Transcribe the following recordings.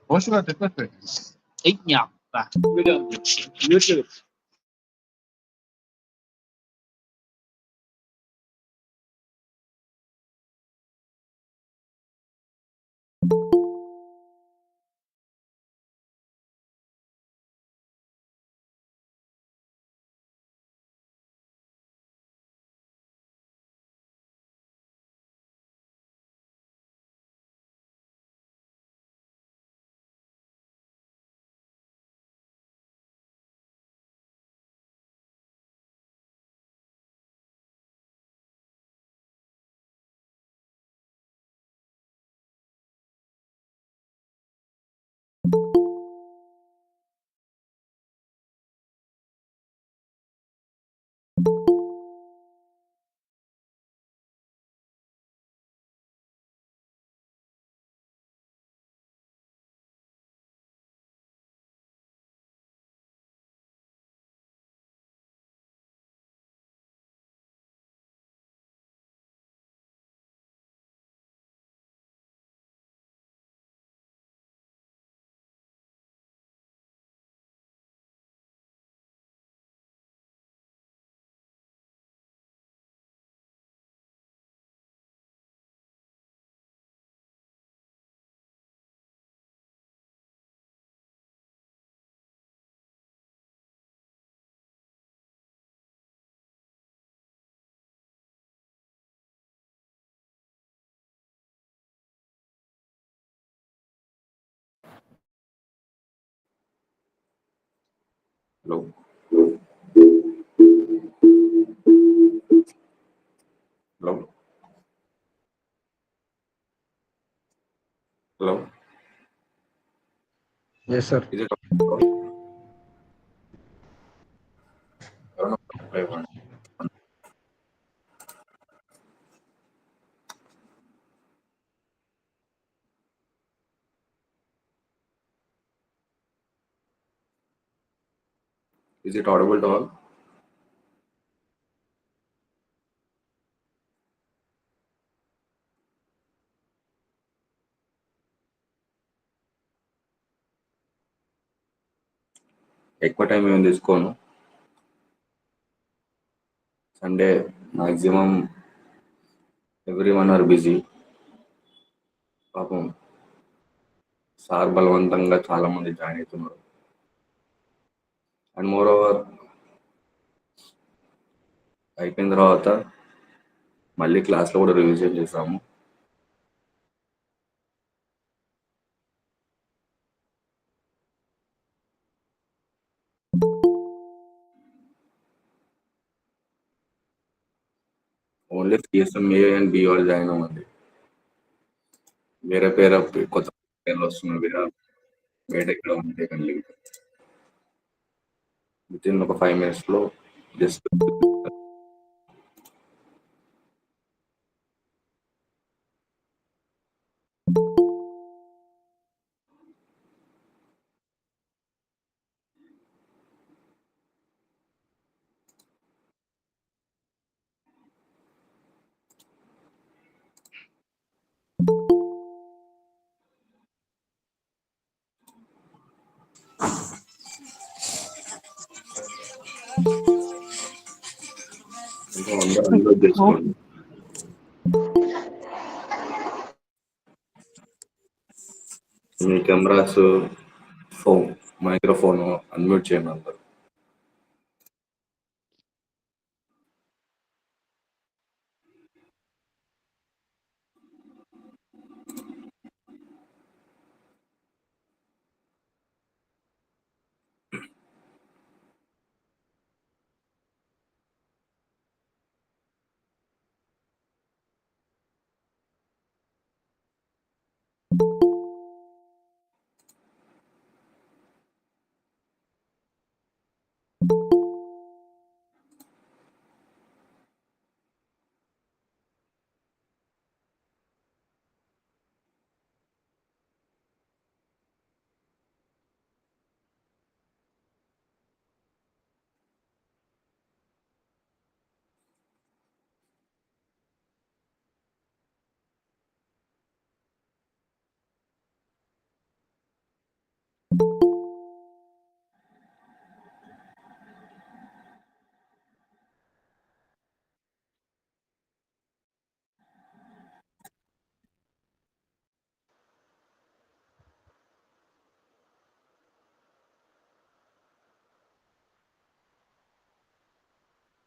Boşuna dikkat et. Ignappa, YouTube. Hello. Hello. Hello. Yes, sir. Is it? I don't know. Is it audible to all? ఎక్కువ time ఏమైనా తీసుకోను. Sunday maximum everyone are busy. పాపం sir బలవంతంగా చాలా మంది join అవుతున్నారు. And more over అయిపోయిన తర్వాత మళ్ళీ క్లాస్లో కూడా రివిజన్ చేసాము. ఓన్లీ సిఎస్ఎంఏ అండ్ బి వాళ్ళు జాయిన్ అవ్వండి. వేరే పేరు కొత్త పేర్లు వస్తున్నాయి. వేరే ఎక్కడ ఉంటే కానీ విత్ ఇన్ ఒక 5 minutes లో జస్ట్ అందరూ అన్లోడ్ చేసుకోండి. మీ కెమెరాస్, ఫోన్, మైక్రోఫోన్ అన్మ్యూట్ చేయండి అందరు.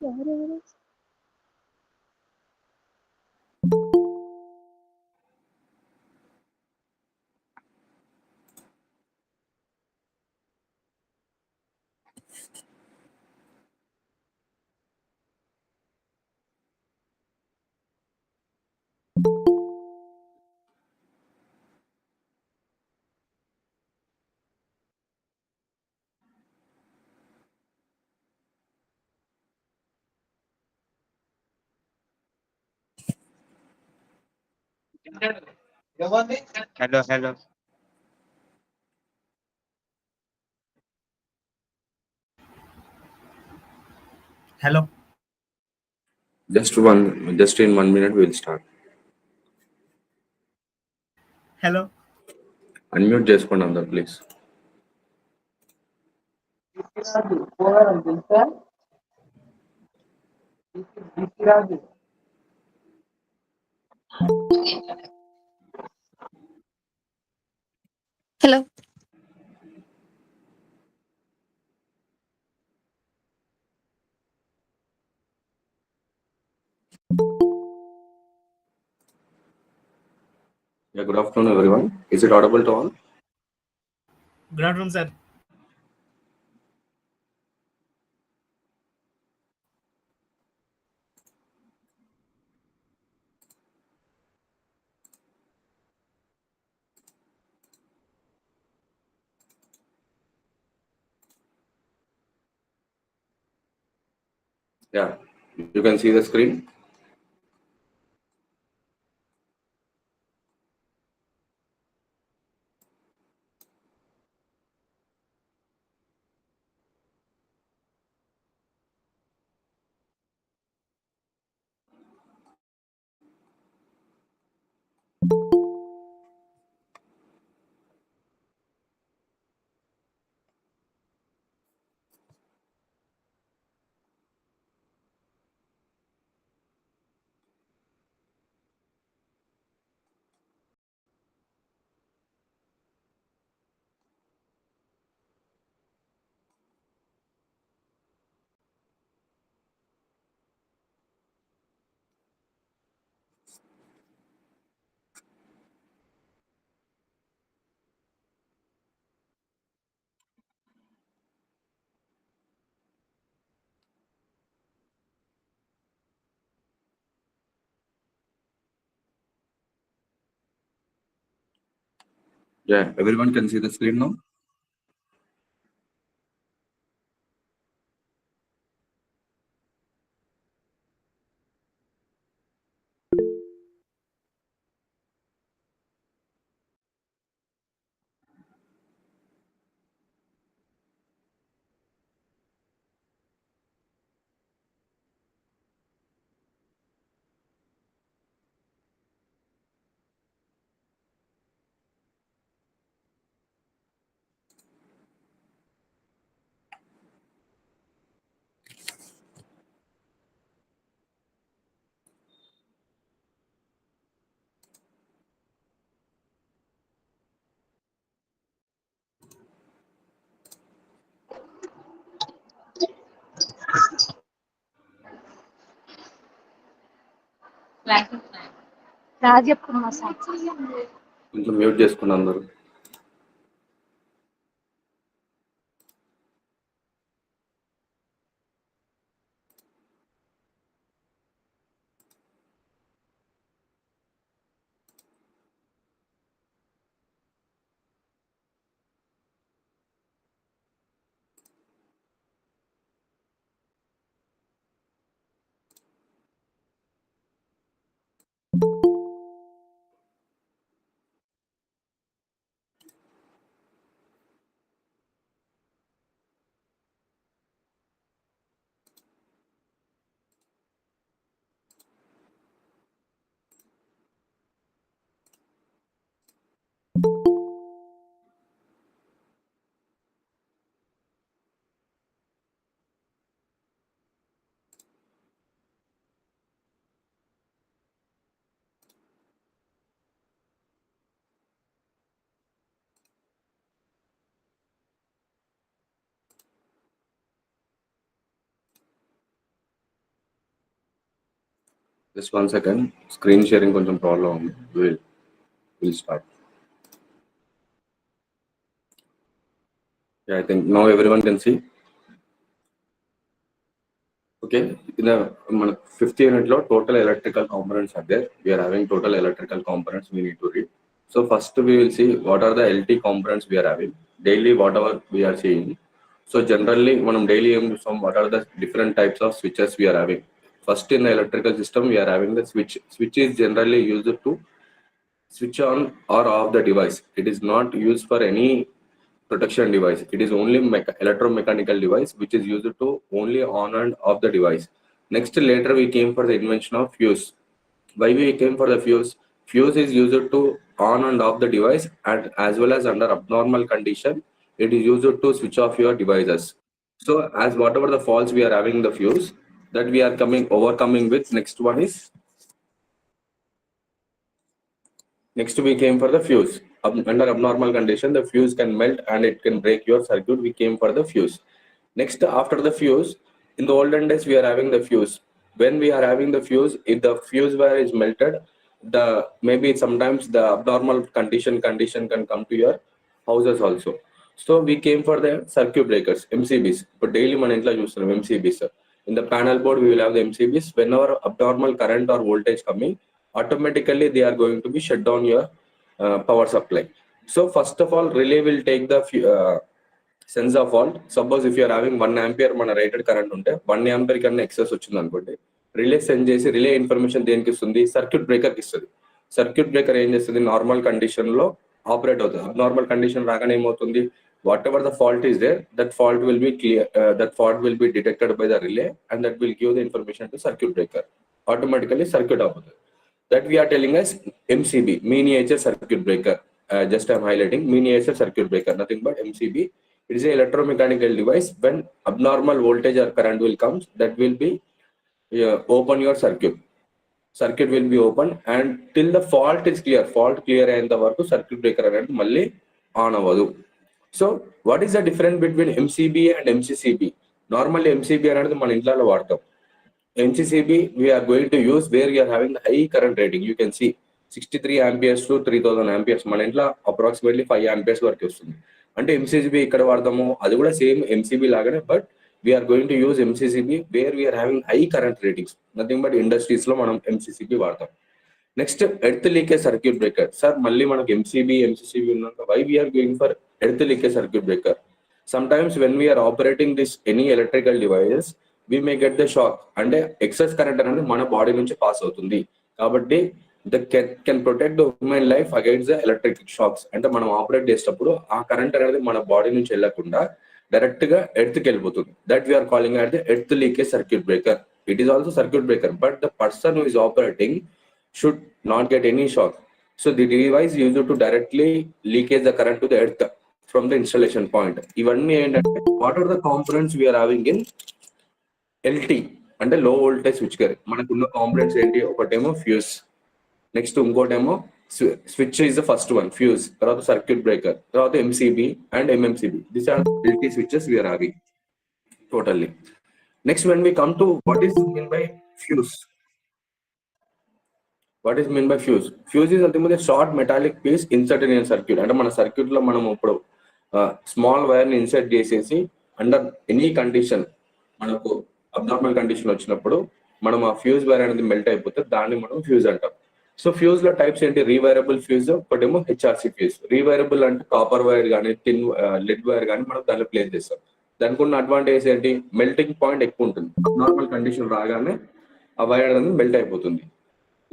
Hello, hello. Hello. Just in 1 minute we'll start. Hello. Unmute చేసుకోండి అందరు please. Hello. Yeah, good afternoon everyone. Is it audible to all? Good afternoon, sir. Yeah, you can see the screen. Yeah, everyone can see the screen now. Rajkumar sir. కొంచెం mute చేసుకోండి అందరూ. Just 1 second. Screen sharing కొంచెం problem ఉంది. We'll start. Yeah, I think now everyone can see. Okay, in the 5th unit law, total electrical components are there. We are having total electrical components we need to read. So first we will see what are the LT components we are having. Daily whatever we are seeing. So generally మనం daily what are the different types of switches we are having. First in the electrical system we are having the switch. Switch is generally used to switch on or off the device. It is not used for any protection device. It is only electromechanical device which is used to only on and off the device. Next, later we came for the invention of fuse. Why we came for the fuse? Fuse is used to on and off the device, and as well as under abnormal condition, it is used to switch off your devices. So as whatever the faults we are having the fuse, that we are overcoming with. Next one is, next we came for the fuse. Under abnormal condition, the fuse can melt and it can break your circuit. We came for the fuse. Next, after the fuse, in the olden days, we are having the fuse. When we are having the fuse, if the fuse wire is melted, maybe sometimes the abnormal condition can come to your houses also. So we came for the circuit breakers, MCBs. But daily man intla chustunam MCBs. In the panel board, we will have the MCBs. Whenever abnormal current or voltage coming, automatically they are going to be shut down your power supply. So first of all, relay will take the sense of fault. Suppose if you are having 1 ampere మన rated current ఉంటే 1 ampere కన్నా excess వచ్చింది అనుకోండి, relay send చేసి relay information దేనికి ఇస్తుంది? Circuit బ్రేకర్కి ఇస్తుంది. సర్క్యూట్ బ్రేకర్ ఏం చేస్తుంది? నార్మల్ కండిషన్ లో ఆపరేట్ అవుతుంది. అబ్నార్మల్ కండిషన్ రాగానే ఏమవుతుంది? Whatever the fault is there, that fault will be clear, that fault will be detected by the relay and that will give the information to circuit breaker. Automatically circuit అవుతుంది. That we are telling as MCB, miniature circuit breaker. Just I'm highlighting miniature circuit breaker, nothing but MCB. It is an electromechanical device. When abnormal voltage or current will come, that will be open your circuit. Circuit will be open and till the fault is clear. Fault clear ayenda varaku circuit breaker anadi malli on avadu. So what is the difference between MCB and MCCB? Normally MCB anadi మన ఇంట్లలో వాడతాం. MCCB we are going to use where we are having the high current rating. You can see 63 amperes to 3000 amperes. మన ఇంట్లో approximately 5 amperes వరకు వస్తుంది. అంటే MCCB ఇక్కడ వాడతాము, అది కూడా సేమ్ MCB లాగానే, but we are going to use MCCB where we are having high current ratings. Nothing but industries లో మనం MCCB వాడతాం. Next, earth leakage circuit breaker. Sir మళ్ళీ మనకు MCCB ఉన్నాక why we are going for earth leakage circuit breaker? Sometimes when we are operating this any electrical devices, we may get the shock. అంటే excess current అనేది మన body నుంచి pass అవుతుంది కాబట్టి can protect the human life against the electric shocks. అంటే మనం operate చేసేటప్పుడు ఆ కరెంట్ అనేది మన బాడీ నుంచి వెళ్ళకుండా డైరెక్ట్ గా ఎర్త్ కి వెళ్ళిపోతుంది. That we are calling at the earth leakage circuit breaker. It is also circuit breaker, but the person who is operating should not get any shock. So the device use to directly leakage the current to the earth from the installation point. ఇవన్నీ ఏంటంటే what are the components we are having in LT అంటే low voltage switchgear. మనకున్న components ఏంటి? ఒకటేమో fuse, next ఇంకోటేమో switch is the first one, fuse, తర్వాత circuit breaker, తర్వాత MCB and MMCB. This are LT switches we are having totally. Next when we come to what is mean by fuse. What is mean by fuse? Fuse is అంతకుముందు short metallic piece inserted in circuit. అంటే మన circuit లో మనం ఇప్పుడు small wire ని insert చేసేసి under any condition, మనకు abnormal condition వచ్చినప్పుడు మనం ఆ ఫ్యూజ్ వైర్ అనేది మెల్ట్ అయిపోతే దాన్ని మనం ఫ్యూజ్ అంటాం. సో ఫ్యూజ్ లో టైప్స్ ఏంటి? రీవైరబుల్ ఫ్యూజ్, ఒకటేమో HRC ఫ్యూజ్. రీవైరబుల్ అంటే కాపర్ వైర్ కానీ లెడ్ వైర్ కానీ మనం దానిలో ప్లేస్ చేస్తాం. దానికి ఉన్న అడ్వాంటేజ్ ఏంటి? మెల్టింగ్ పాయింట్ ఎక్కువ ఉంటుంది. నార్మల్ కండిషన్ రాగానే ఆ వైర్ అనేది మెల్ట్ అయిపోతుంది.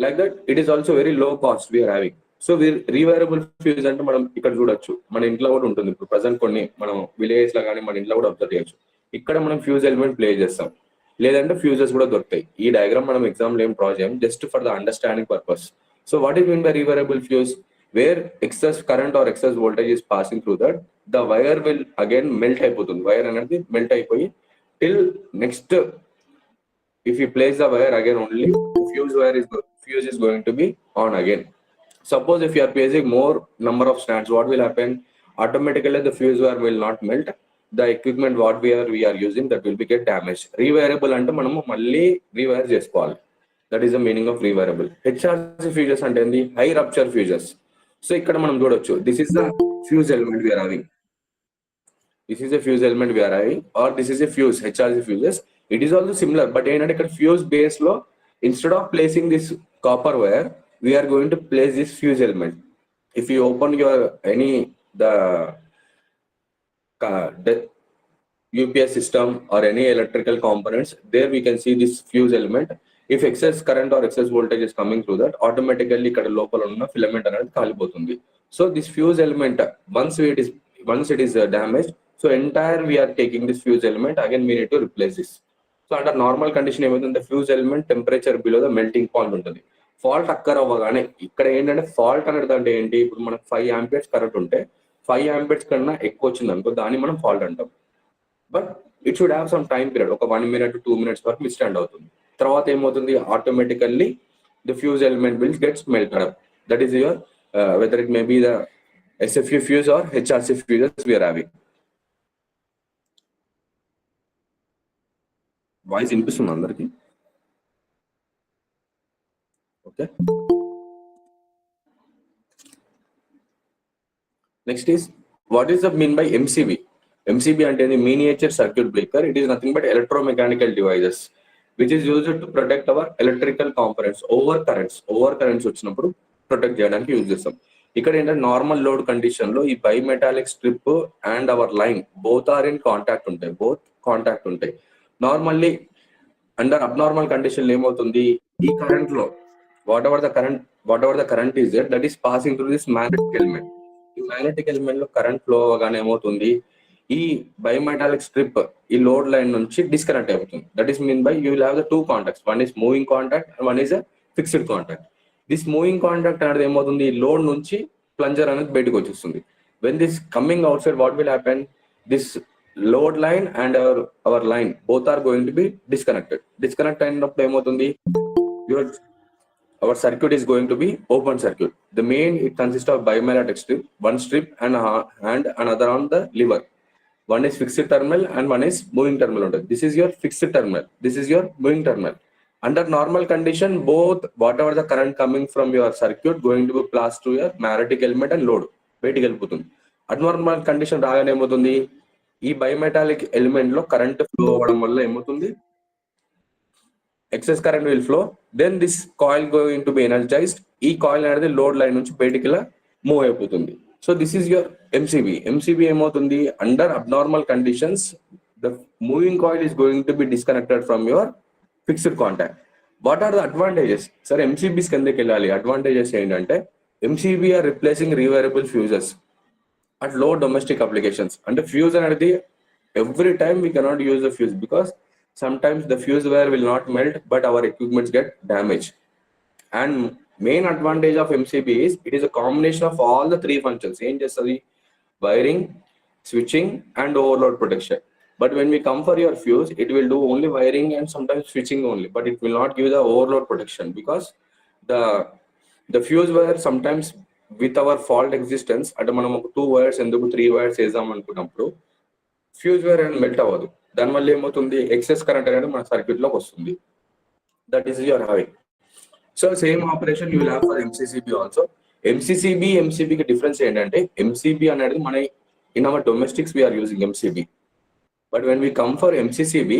Like that it is also very low cost we are having. So rewirable fuse అంటే మనం ఇక్కడ చూడొచ్చు, మన ఇంట్లో కూడా ఉంటుంది. ఇప్పుడు ప్రజెంట్ కొన్ని మనం విలేజ్ లో కానీ మన ఇంట్లో కూడా అబ్జర్వ్ చేయొచ్చు. ఇక్కడ మనం ఫ్యూజ్ ఎలిమెంట్ ప్లే చేస్తాం, లేదంటే ఫ్యూజెస్ కూడా దొరుకుతాయి. ఈ డయాగ్రామ్ మనం ఎగ్జామ్ లో ఏం డ్రా చేయం, just for the understanding purpose. So what is mean by rewirable fuse? Where excess current or excess voltage is passing through that, the wire will again melt అయిపోతుంది. Wire అనేది melt అయిపోయి till next if you place the wire again only, fuse is going to be on again. Suppose if you are placing more number of strands, what will happen? Automatically the fuse wire will not melt. The equipment what we are using, that will be get damaged. Rewirable అంటే మనము మళ్ళీ rewire చేసుకోవాలి. That is the meaning of revariable. HRC fuses అంటే ఏంది? High rupture fuses. So ఇక్కడ మనం చూడొచ్చు, this is the fuse element we are having. This is a fuse element we are having, or this is a fuse, HRC fuses. It is also similar, but ఏంటంటే ఇక్కడ fuse base లో instead of placing this copper wire, we are going to place this fuse element. If you open your the UPS system or any electrical components, there we can see this fuse element. If excess current or excess voltage is coming through that, automatically ikkada lopala unna filament anadi kaalipotundi. So this fuse element, once it is damaged, so entire we are taking this fuse element, again we need to replace this. So under normal condition ఏమవుతుంది, the fuse element temperature below the melting point ఉంటుంది. Fault అక్కర్ అవ్వగానే ఇక్కడ ఏంటంటే fault అనేది అంటే ఏంటి, ఇప్పుడు మనకు 5 amperes కరెంట్ ఉంటే 5 amperes కన్నా ఎక్కువ వచ్చింది అనుకో, దాన్ని మనం ఫాల్ట్ అంటాం. But it should have some time period, ఒక 1 minute to 2 minutes వరకు మిస్స్టాండ్ అవుతుంది. తర్వాత ఏమవుతుంది, automatically the fuse element will gets melted up. That is your weather it may be the SFU fuse or HRC fuses we are having. Voice వినిపిస్తుంది అందరికి? Okay. Next is what is the mean by MCB? MCB అంటే miniature circuit breaker. It is nothing but electromechanical devices which is used to protect our electrical components over currents వచ్చినప్పుడు protect చేయడానికి use చేస్తాం. ఇక్కడ ఏంటంటే normal load condition లో ఈ bimetallic strip and our line both are in contact ఉంటాయి. Normally under abnormal condition ఏమవుతుంది, ఈ కరెంట్ లో whatever the current is that is passing through this magnetic element. ఈ మ్యాగ్నెటిక్ ఎలిమెంట్ లో current flow అవగానే ఏమవుతుంది, ఈ బయోమెటాలిక్ స్ట్రిప్ ఈ లోడ్ లైన్ నుంచి డిస్కనెక్ట్ అవుతుంది. That is mean by you will have the 2 contacts. One is moving contact and one is a fixed contact. This moving contact అనేది ఏమవుతుంది, load నుంచి ప్లంజర్ అనేది బయటకు వచ్చేస్తుంది. When this coming outside what will happen, this load line and our line both are going to be disconnect అయినప్పుడు ఏమవుతుంది, our circuit is going to be open circuit. The main, it consists of biometallic strip, one strip and another on the lever. One is fixed terminal and one is moving terminal. This is your fixed terminal, this is your moving terminal. Under normal condition, both whatever the current coming from your circuit going to be passed through your magnetic element and load బయటికి వెళ్ళిపోతుంది. Abnormal condition రాగానే ఏమవుతుంది, ఈ bimetallic element లో current flow అవ్వడం వల్ల ఏమవుతుంది, excess current will flow, then this coil going to be energized. ఈ కాయిల్ అనేది లోడ్ లైన్ నుంచి బయటికి ఇలా మూవ్ అయిపోతుంది. So this is your MCB ఏమవుతుంది, under abnormal conditions the moving coil is going to be disconnected from your fixed contact. What are the advantages? సరే MCBs కిందకి వెళ్ళాలి. అడ్వాంటేజెస్ ఏంటంటే MCB are replacing rewirable fuses at low domestic applications. అంటే fuse అనేది every time we cannot use the fuse because sometimes the fuse wire will not melt but our equipments get damaged. And main advantage of MCB is it is a combination of all the 3 functions. Em chestadi, wiring, switching and overload protection. But when we come for your fuse, it will do only wiring and sometimes switching only, but it will not give the overload protection because the fuse wire sometimes with our fault existence at manam 2 wires enduku 3 wires chesam anukunnappudu fuse wire అనేది melt అవ్వదు. దానివల్ల ఏమవుతుంది, excess current అనేది మన circuit లోకి వస్తుంది. That is your having. So same operation you will have for MCCB also. MCB కి difference ఏంటంటే MCB అనేది మన in our domestics we are using MCB, but when we come for MCCB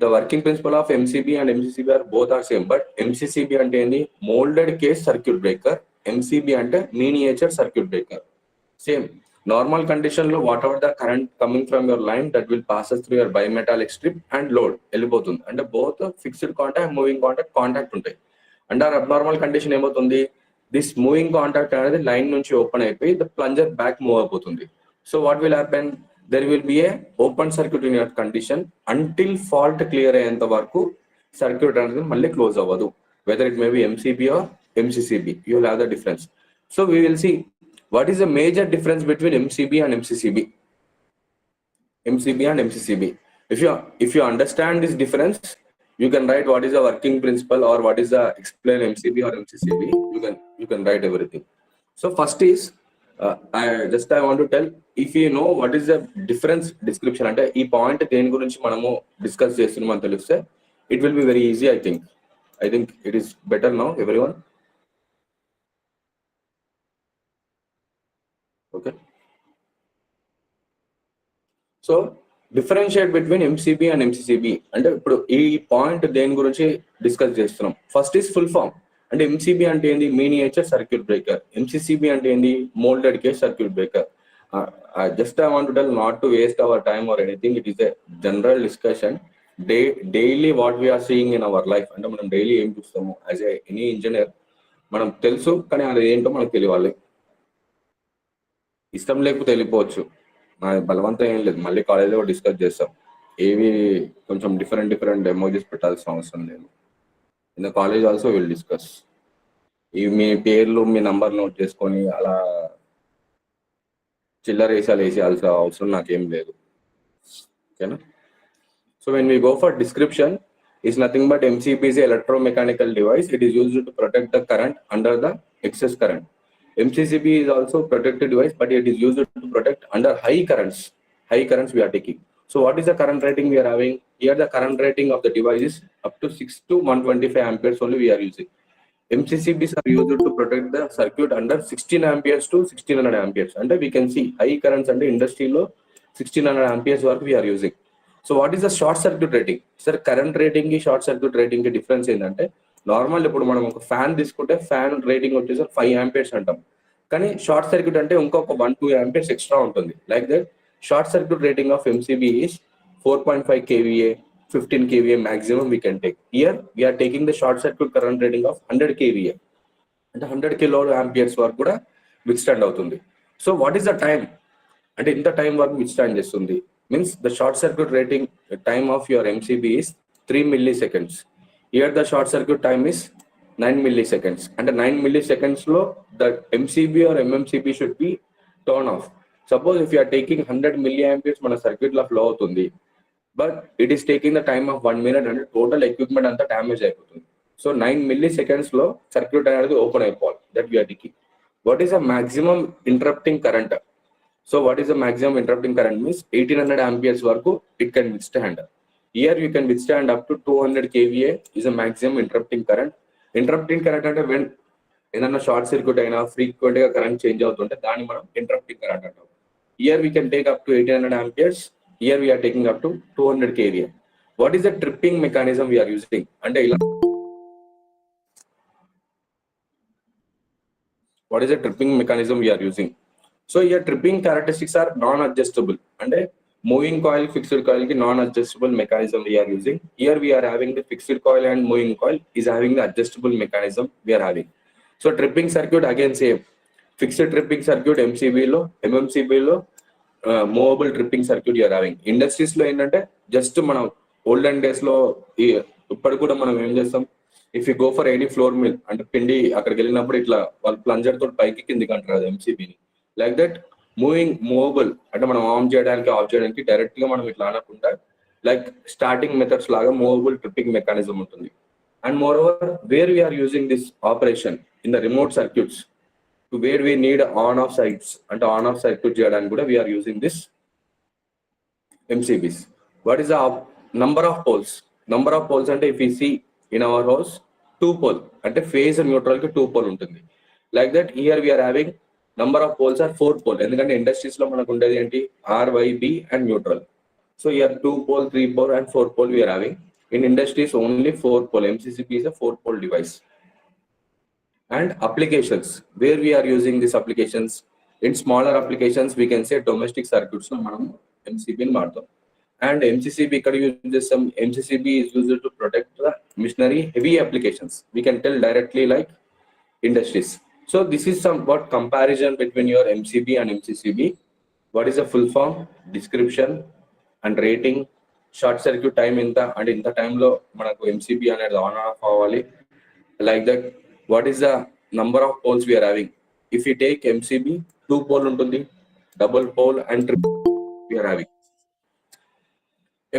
the working principle of MCB and MCCB are both are same. But MCCB అంటే ఏంటి, moulded case circuit breaker. MCB అంటే miniature circuit breaker. Same normal condition lo whatever the current coming from your line that will passes through your bimetallic strip and load వెళ్ళిపోతుంది. అంటే both fixed contact moving contact ఉంటాయి. under abnormal condition ఏమవుతుంది, this moving contact అనేది line నుంచి open అయిపోయి the plunger back move అయిపోతుంది. so what will happen, there will be a open circuit in your condition until fault clear అయ్యేంత వరకు circuit అనేది మళ్ళీ క్లోజ్ అవ్వదు. whether it may be MCB or MCCB, you will have the difference. so we will see what is the major difference between MCB and MCCB. If you understand this difference, you can write what is the working principle or what is the explain MCB or MCCB. You can write everything. So first is I want to tell, if you know what is the difference description అంటే ఈ point దేని గురించి మనము discuss చేస్తున్నామని తెలిస్తే it will be very easy. I think I think it is better now, everyone. Okay. So differentiate between MCB and MCCB అంటే ఇప్పుడు ఈ పాయింట్ దేని గురించి డిస్కస్ చేస్తున్నాం. First is full form. అంటే ఎంసీబీ అంటే ఏంది? Miniature circuit breaker. ఎంసీసీబీ అంటే ఏంది? Moulded case circuit breaker. Just I want to tell, not to waste our time or anything, it is a general discussion. Daily what we are seeing in our life, అంటే మనం daily ఏం చూస్తాము as any engineer మనం తెలుసు, కానీ అది ఏంటో మనకు తెలియాలి. ఇష్టం లేకపోతే వెళ్ళిపోవచ్చు, బలవంతం ఏం లేదు. మళ్ళీ కాలేజ్లో డిస్కస్ చేస్తాం. ఏవి కొంచెం డిఫరెంట్ ఎమోజీస్ పెట్టాల్సిన అవసరం లేదు. In the college also will discuss. ఇవి మీ పేర్లు మీ నంబర్ నోట్ చేసుకొని అలా చిల్లర వేసేయాల్సిన అవసరం నాకేం లేదు. ఓకేనా? So when we go for description, is nothing but MCB is an electromechanical device. It is used to protect the current under the excess current. MCCB is also protected device, but it is used to protect under high currents. High currents we are taking. So what is the current rating we are having? Here the current rating of the device is up to 6 to 125 amperes only we are using. MCCBs are used to protect the circuit under 16 amperes to 1600 amperes. And we can see high currents under industry low 1600 amperes work we are using. So what is the short circuit rating? Sir current rating కి short circuit rating కి difference ఏంటంటే, normal ఇప్పుడు మనం ఒక fan తీసుకుంటే fan rating వచ్చేసి 5 amperes అంటాం, కానీ షార్ట్ సర్క్యూట్ అంటే ఇంకొక 1-2 amperes ఎక్స్ట్రా ఉంటుంది. Like that short circuit rating of MCB is 4.5 kVA, 15 kVA maximum we can take. Here we are taking the short circuit current rating of 100 kVA, అంటే 100 kilo amperes వరకు కూడా withstand అవుతుంది. So what is the time అంటే ఇంత time వరకు withstand చేస్తుంది? Means the short circuit rating time of your MCB is 3 milliseconds. Here the short circuit time is 9 milliseconds. And 9 milliseconds low, the MCB or MMCB should be turned off. Suppose if you are taking 100 milliamperes, mana circuit la flow avutundi, but it is taking the time of 1 minute and total equipment anta damage ayipotundi. So 9 milliseconds low circuit anadi open ayipoli, that we are taking. What is the maximum interrupting current? So what is the maximum interrupting current? Means 1800 amperes varaku it can withstand. Here you can withstand up to 200 kVA is a maximum interrupting current. Interrupting current ante when ఏదైనా short circuit అయినా frequent గా current change అవుతుంటే దాన్ని మనం interrupting current అంటాం. Here we can take up to 1800 amperes. Here we are taking up to 200 kVA. What is the tripping mechanism we are using? అంటే ఇలా what is the tripping mechanism we are using? So here tripping characteristics are non-adjustable. And moving coil, fixed coil ki non-adjustable mechanism we are using. Here we are having the fixed coil and moving coil is having the adjustable mechanism we are having. So tripping circuit again same. Fixed tripping circuit MCB lo, MMCB lo, movable tripping circuit you are having. Industries lo ఏంటంటే just మనం olden days లో ఇప్పుడు కూడా మనం ఏం చేస్తాం, if you go for any flour mill అంటే పిండి అక్కడికి వెళ్ళినప్పుడు ఇట్లా వాళ్ళు ప్లంజర్ తోటి పైకి కిందికి అంటారు కదా ఎంసీబీని. లైక్ దట్ మూవబుల్ అంటే మనం ఆన్ చేయడానికి ఆఫ్ చేయడానికి డైరెక్ట్ గా మనం ఇట్లా అనకుండా లైక్ స్టార్టింగ్ మెథడ్స్ లాగా మూవబుల్ ట్రిప్పింగ్ మెకానిజం ఉంటుంది. And moreover where we are using this operation in the remote circuits to where we need on off sites అంటే ఆన్ ఆఫ్ సర్క్యూట్ చేయడానికి కూడా we are using this MCBs. What is the number of poles? Number of poles అంటే if you see in our house 2 pole అంటే phase neutral కి 2 pole ఉంటుంది. Like that here we are having number of poles are 4 pole, ఎందుకంటే industries లో మనకు ఉండేది ఏంటి RYB and neutral. So here 2 pole, 3 pole and 4 pole we are having. In industries only 4 pole. MCCB is a 4 pole device. And applications, where we are using these applications, in smaller applications we can say domestic circuits లో మనం MCB ని వాడతాం. And MCCB ఇక్కడ use చేస్తాం. MCCB is used to protect the machinery heavy applications. We can tell directly like industries. So this is somewhat comparison between your MCB and MCCB. What is the full form, description and rating, short circuit time inta and inta time lo manaku MCB anedi on off avali. Like that, what is the number of poles we are having? If we take MCB 2 pole untundi, double pole and triple we are having.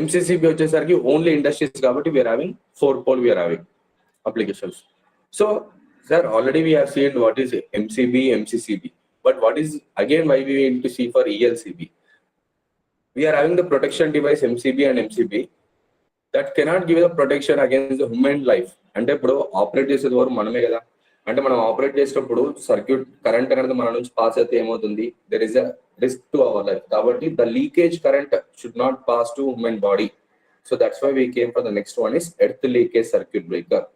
MCCB వచ్చేసరికి only industries కాబట్టి we are having 4 pole we are having applications. So sir, already we have seen what is MCB, MCCB, but what is again why we need to see for ELCB? We are having the protection device MCB and MCB. that cannot give the protection against the human life. అంటే ఇప్పుడు operate చేసేది వరకు మనమే కదా. అంటే మనం operate చేసేటప్పుడు circuit current అనేది మన నుంచి పాస్ అయితే ఏమవుతుంది, there is a risk to our life. కాబట్టి the leakage current should not pass to human body. So that's why we came for the next one is earth leakage circuit breaker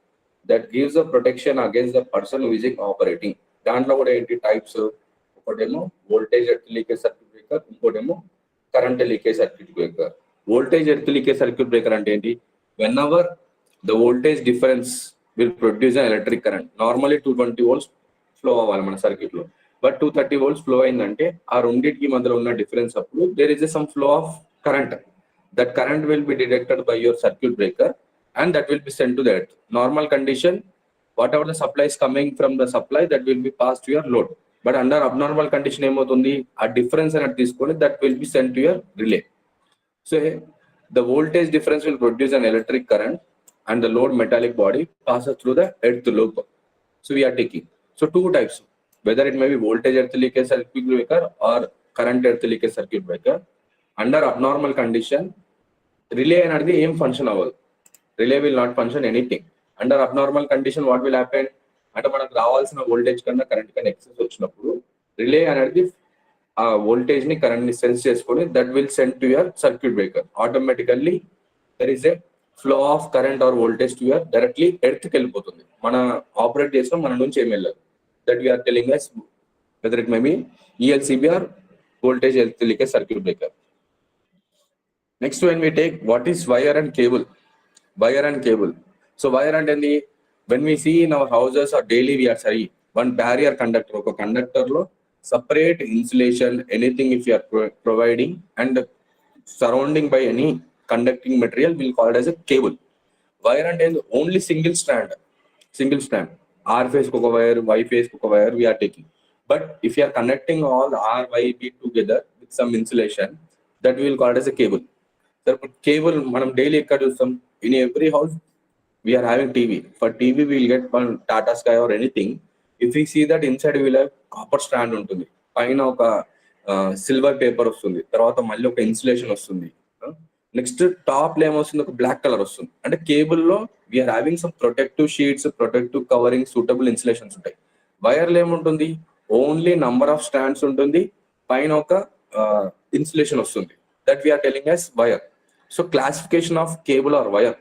that gives a protection against the person using operating. దాంట్లో కూడా ఏంటి types, ఒకటేమో voltage earth leakage circuit breaker, ఇంకోటేమో current leakage circuit breaker. Voltage earth leakage circuit breaker అంటే ఏంటి, whenever the voltage difference will produce an electric current. Normally 220 volts flow అవ్వాలి మన circuit లో, బట్ 230 volts ఫ్లో అయిందంటే ఆ రెండింటికి మధ్యలో ఉన్న డిఫరెన్స్ అప్పుడు there is some flow of current. That current will be detected by your circuit breaker and that will be sent to the earth. Normal condition, whatever the supply is coming from the supply, that will be passed to your load. But under abnormal condition ఏమవుతుంది, ఆ difference అనేది తీసుకొని that will be sent to your relay. So the voltage difference will produce an electric current and the load metallic body passes through the earth loop. So we are taking, so two types, whether it may be voltage earth leakage circuit breaker or current earth leakage circuit breaker. Under abnormal condition, relay అనేది ఏం function అవ్వదు, relay will not function anything. Under abnormal condition what will happen అంటే మనకు రావాల్సిన voltage కన్నా current కన్నా excess వచ్చినప్పుడు relay అనేది ఆ వోల్టేజ్ ని కరెంట్ ని సెన్స్ చేసుకొని that will send to your circuit breaker. Automatically there is a flow of current or voltage to your directly earth కి వెళ్ళిపోతుంది. మన ఆపరేట్ చేసిన మన నుంచి ఏమి వెళ్ళదు. That we are telling us whether it may be ELCB or voltage earth leakage circuit breaker. Next when we take what is wire and cable. Wire and cable. So wire and the when we see in our houses or daily we are sorry one barrier conductor, ఒక conductor లో separate insulation anything if you are providing and surrounding by any conducting material will call it as a cable. Wire and only single strand R phase ko wire, Y phase ko wire we are taking. But if you are connecting all R, Y, B together with some insulation, that we will call it as a cable. So cable manam daily ekkada chustam, in every house we are having TV. For TV we will get one Tata Sky or anything. If we see that inside we will have copper strand ఉంటుంది, పైన ఒక silver paper వస్తుంది, తర్వాత మళ్ళీ ఒక insulation వస్తుంది, next top లో ఏమొస్తుంది ఒక బ్లాక్ కలర్ వస్తుంది. అంటే కేబుల్ లో we're having some protective sheets, protective covering, suitable insulations ఉంటాయి. వైర్ లో ఏముంటుంది ఓన్లీ నంబర్ ఆఫ్ స్టాండ్స్ ఉంటుంది, పైన ఒక ఇన్సులేషన్ వస్తుంది. That we are telling as wire. So classification of cable or wire.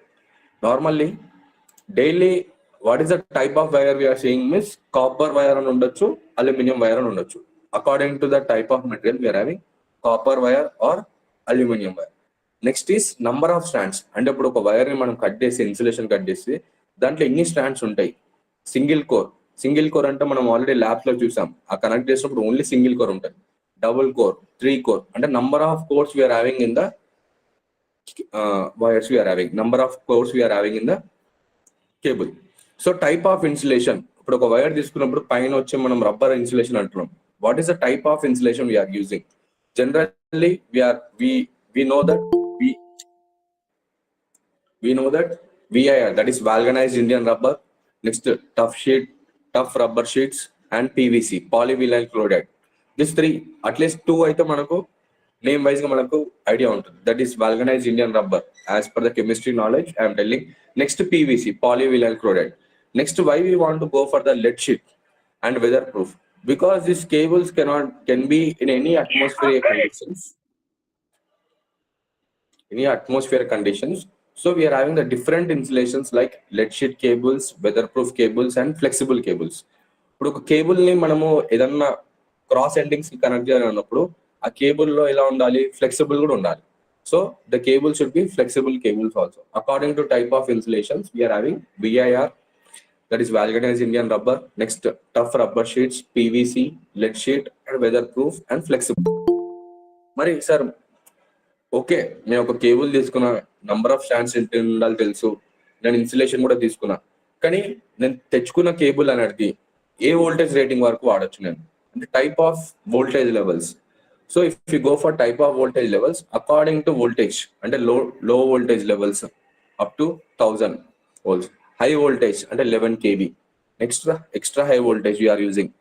Normally daily what is the type of wire we are seeing means copper wire అని ఉండొచ్చు, aluminium wire అని ఉండొచ్చు. According to the type of material we are having copper wire or aluminum wire. Next is number of strands. అంటే ఇప్పుడు ఒక wire ని మనం cut చేసి ఇన్సులేషన్ కట్ చేసి దాంట్లో ఎన్ని స్ట్రాండ్స్ ఉంటాయి. సింగిల్ కోర్ అంటే మనం ఆల్రెడీ ల్యాబ్స్ లో చూసాం, ఆ కనెక్ట్ చేసినప్పుడు ఓన్లీ సింగిల్ కోర్ ఉంటుంది. డబుల్ కోర్, 3 కోర్ అంటే number of cores we are having in the wires we are having, number of cores we are having in the cable. So type of insulation, ఇప్పుడు ఒక wire తీసుకున్నప్పుడు పైన వచ్చి మనం రబ్బర్ ఇన్సులేషన్ అంటున్నాం. What is the type of insulation we are using? Generally we know that VIR, that is vulcanized Indian rubber. Next tough rubber sheets and PVC, polyvinyl chloride. This 3 at least 2 అయితే మనకు name wise గా మనకు idea ఉంటుంది. That is vulcanized Indian rubber as per the chemistry knowledge I am telling. Next PVC, polyvinyl chloride. Next why we want to go for the lead sheet and weatherproof, because these cables can be in any atmospheric conditions. So we are having the different insulations like lead sheet cables, weatherproof cables and flexible cables. ఇప్పుడు ఒక cable ని మనము ఏదన్నా cross endings కి connect చేయాలన్నప్పుడు ఆ cable లో ఎలా ఉండాలి, ఫ్లెక్సిబుల్ కూడా ఉండాలి. So the cable should be flexible cables also. According to type of insulations we are having VIR, that is vulcanized Indian rubber. Next tough rubber sheets, PVC, lead sheet and weatherproof and flexible. మరి sir okay, నేను ఒక cable తీసుకున్నా, number of stands ఎంత ఉండాలి తెలుసు, నేను insulation కూడా తీసుకున్నా, కానీ నేను తెచ్చుకున్న కేబుల్ అనేది ఏ వోల్టేజ్ రేటింగ్ వరకు వాడచ్చు నేను అంటే type of voltage levels. So if you go for type of voltage levels according to voltage అంటే low voltage levels up to 1000 volts, high voltage అంటే 11 kV. extra high voltage we are using,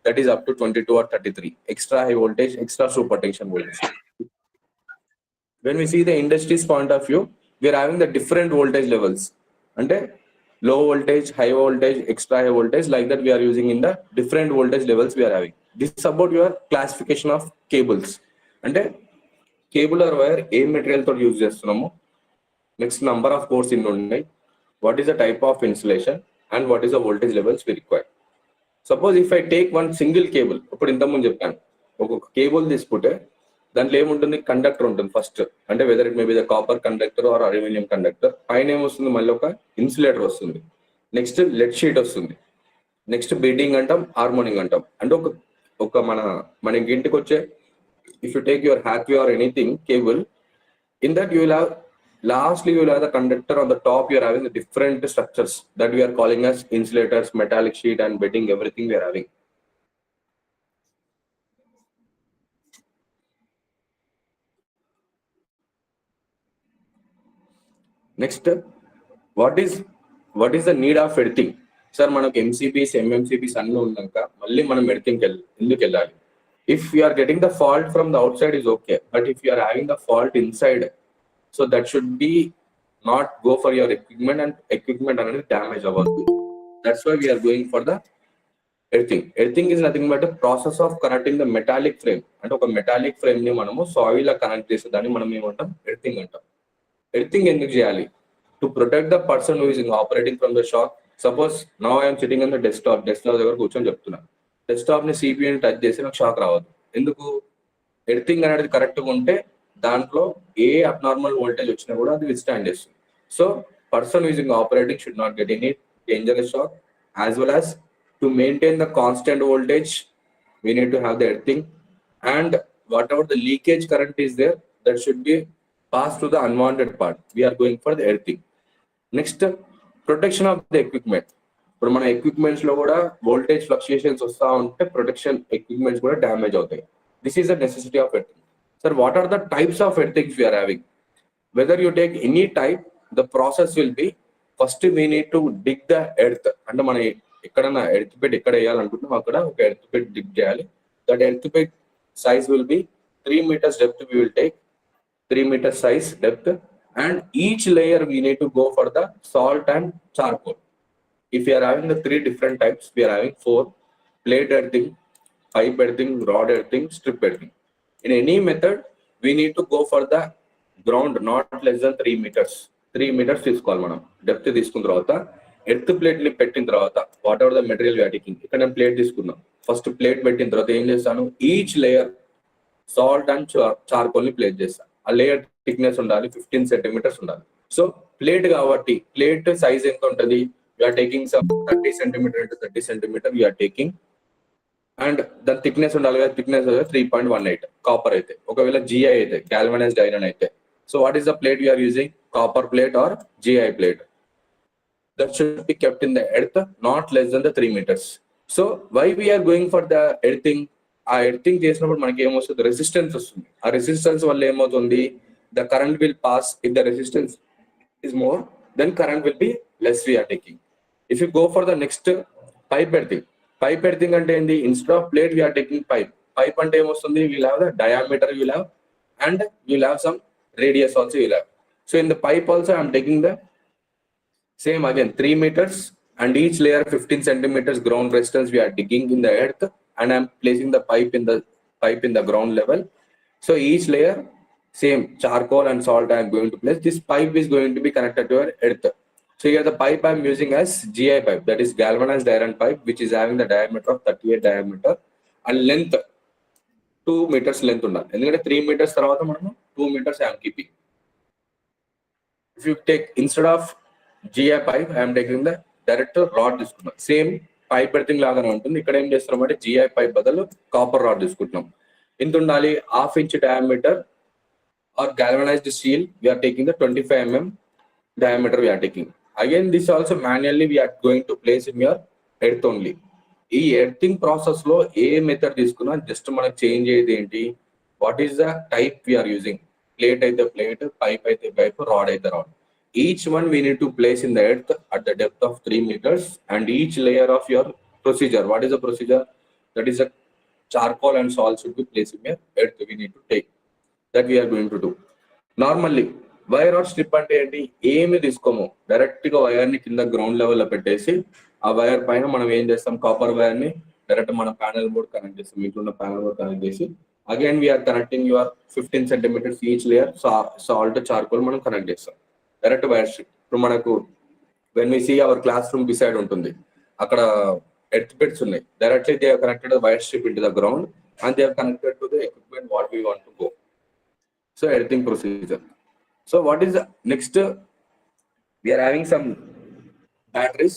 that is up to 22 or 33. Extra high voltage, extra super tension voltage. When we see the industry's point of view, we are having the different voltage levels. And low voltage, high voltage, extra high voltage, like that we are using in the different voltage levels we are having. This is about your classification of cables. And cable or wire, a material to use chestunnamo. Next, number of cores in unnai. What is the type of insulation and what is the voltage levels we require. Suppose if I take one single cable, ఇప్పుడు ఇంతకుముందు చెప్పాను ఒక cable తీసుకుంటే దాంట్లో ఏముంటుంది, conductor ఉంటుంది first, అంటే whether it may be the copper conductor or aluminium conductor. పైన ఏమొస్తుంది, మళ్ళీ ఒక ఇన్సులేటర్ వస్తుంది, నెక్స్ట్ లెడ్ షీట్ వస్తుంది, నెక్స్ట్ బీడింగ్ అంటాం, హార్మోనింగ్ అంటాం. అంటే ఒక మనకి ఇంటికి వచ్చే if you take your hathway or anything cable, in that you will have, lastly you will have the conductor on the top. You are having the different structures that we are calling as insulators, metallic sheet and bedding, everything we are having. Next, what is the need of earthing? Sir, మనకు MCBs, MMCBs అన్నీ ఉన్నాక మళ్ళీ మనం earthing ఎందుకు వెళ్ళాలి? If you are getting the fault from the outside is okay, but if you are having the fault inside, so that should be not go for your equipment and equipment అనేది damage అవ్వదు. That's why we are going for the earthing. Earthing is nothing but a process of connecting the metallic frame. అంటే ఒక metallic frame ని మనము soil లా connect చేసే దాన్ని మనం ఏమంటాం, ఎర్తింగ్ అంటాం. ఎర్తింగ్ ఎందుకు చేయాలి? To protect the person who is operating from the shock. Suppose now I am sitting on the desktop దగ్గర కూర్చొని చెప్తున్నా, డెస్క్టాప్ ని సిపియూని టచ్ చేసి నాకు షాక్ రావద్దు. ఎందుకు? ఎర్తింగ్ అనేది కరెక్ట్గా ఉంటే దాంట్లో ఏ అబ్నార్మల్ వోల్టేజ్ వచ్చినా కూడా అది విత్స్టాండ్ చేస్తుంది. So person using operating should not get any dangerous shock. As well as to maintain the constant voltage we need to have the earthing, and whatever the leakage current is there, that should be passed to the unwanted part. We are going for the earthing. Next, protection of the equipment. ఇప్పుడు మన equipments లో కూడా voltage fluctuations వస్తా ఉంటే protection equipments కూడా damage అవుతాయి. This is the necessity of earthing. Sir, what are the types of earthings we're having? Whether you take any type, the process will be, first we need to dig the earth. అంటే మన ఎక్కడన్నా earth పెట్ ఎక్కడ వేయాలనుకుంటున్నాం అక్కడ ఒక earth పెట్ డిగ్ చేయాలి. That earth pet size will be 3 meters depth. We will take 3 meter size depth, and each layer we need to go for the salt and charcoal. If we are having the 3 different types, we are having 4: plate earthing, pipe earthing, rod earthing, strip earthing. In any method, we need to go for the ground not less than 3 meters. 3 meters తీసుకోవాలి మనం. Depth తీసుకున్న తర్వాత earth plate ని పెట్టిన తర్వాత whatever the material we are taking, ఇక్కడ నేను plate తీసుకున్నాం. ఫస్ట్ ప్లేట్ పెట్టిన తర్వాత ఏం చేస్తాను, each layer salt and charcoal ని ప్లేస్ చేస్తాను. ఆ లేయర్ థిక్నెస్ ఉండాలి 15 centimeters ఉండాలి. సో ప్లేట్ కాబట్టి ప్లేట్ సైజ్ ఎంత ఉంటుంది, we are taking some 30 centimeter into 30 centimeter we are taking, and the thickness ఉండాలి కదా, థిక్నెస్ 3.18 కాపర్ అయితే. ఒకవేళ GI అయితే, galvanized iron అయితే, so what is the plate we are using, copper plate or GI plate. That should be kept in the earth not less than the 3 meters. So why we are going for the earthing? ఆ earthing చేసినప్పుడు మనకి ఏమొస్తుంది, resistance వస్తుంది. ఆ resistance వల్ల ఏమవుతుంది, the current will pass. If the resistance is more, then current will be less we are taking. If you go for the next pipe earthing అంటే ఏంది, instead of plate we are taking pipe. Pipe అంటే ఏమొస్తుంది, we'll have the diameter you'll have, and you'll have some radius also you'll have. So in the pipe also I am taking the same again 3 meters, and each layer 15 centimeters ground resistance we are digging in the earth, and I am placing the pipe in the ground level. So each layer same charcoal and salt I am going to place. This pipe is going to be connected to your earth. So here the pipe I am using as GI pipe, that is galvanized iron pipe, which is having the diameter of 38 diameter and length 2 meters length ఉండాలి. ఎందుకంటే 3 meters తర్వాత మనము 2 meters I am keeping. If you take, instead of GI pipe I am taking the direct rod తీసుకున్నాం. Same pipe earthing లాగానే ఉంటుంది. ఇక్కడ ఏం చేస్తున్నాం అంటే GI pipe బదులు కాపర్ రాడ్ తీసుకుంటున్నాం. ఎంత ఉండాలి, 1/2 inch diameter or galvanized steel we are taking the 25 mm diameter we are taking. Again this also manually we are going to place in your earth only. ఈ earthing process లో ఏ method తీసుకున్నా just మనకు change అయ్యేది ఏంటి, what is the type we are using. Plate అయితే plate, pipe అయితే pipe, rod అయితే rod. Each one we need to place in the earth at the depth of 3 meters, and each layer of your procedure. What is the procedure? That is a charcoal and salt should be placed in your earth. We need to take that we are going to do. Normally wire or strip అంటే ఏంటి, ఏమి తీసుకోము, direct గా wire ని కింద ground level లో పెట్టేసి ఆ వైర్ పైన మనం ఏం చేస్తాం, కాపర్ వైర్ ని డైరెక్ట్ మన ప్యానల్ బోర్డ్ కనెక్ట్ చేస్తాం, ఇంట్లో ప్యానల్ బోర్డ్ కనెక్ట్ చేసి again we are connecting your 15 centimetres each layer salt charcoal మనం కనెక్ట్ చేస్తాం డైరెక్ట్ వైర్ స్ట్రిప్. ఇప్పుడు మనకు when we see our classroom beside ఉంటుంది, అక్కడ ఎర్త్ బిట్స్ ఉన్నాయి, directly they have connected wire strip into the ground and they have connected to the equipment what we want to go. So earthing procedure. So what is the next? We are having some batteries.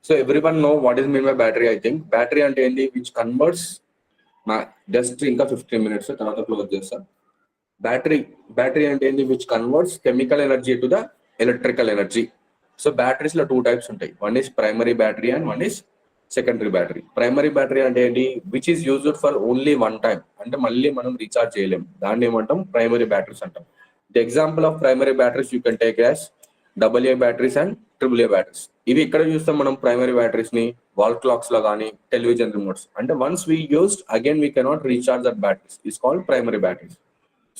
So everyone know what is mean by battery. I think battery and which converts just in 15 minutes. Close this. Battery and which converts chemical energy to the electrical energy. So batteries are two types. One is primary battery and one is secondary battery. Primary battery and which is used for only one time. And malli manam recharge cheyalem. Danni emantam primary batteries antam. The example of primary batteries you can take as AA batteries and AAA batteries. ఇవి ఇక్కడ చూస్తాం మనం primary batteries ని wall clocks లో కానీ television remotes. అంటే once we used again we cannot recharge that batteries is called primary batteries.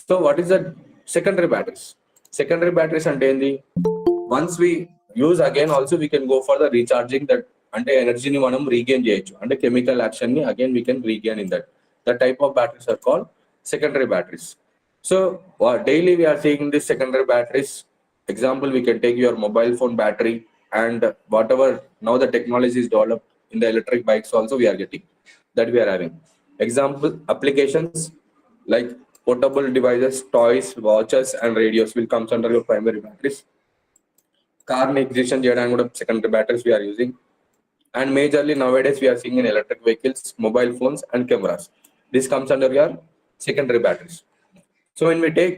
So what is the secondary batteries? Secondary batteries అంటే ఏంది, once we use again also we can go for the recharging that, అంటే ఎనర్జీని మనం regain చేయొచ్చు, అంటే chemical action ని again we can regain in that. The type of batteries are called secondary batteries. So daily we are seeing these secondary batteries. Example, we can take your mobile phone battery and whatever now the technology is developed in the electric bikes also we are getting that we are having. Example applications like portable devices, toys, watches and radios will comes under your primary batteries. Car ignition cheyadaniki kuda secondary batteries we are using. And majorly nowadays we are seeing in electric vehicles, mobile phones and cameras. This comes under your secondary batteries. So when we take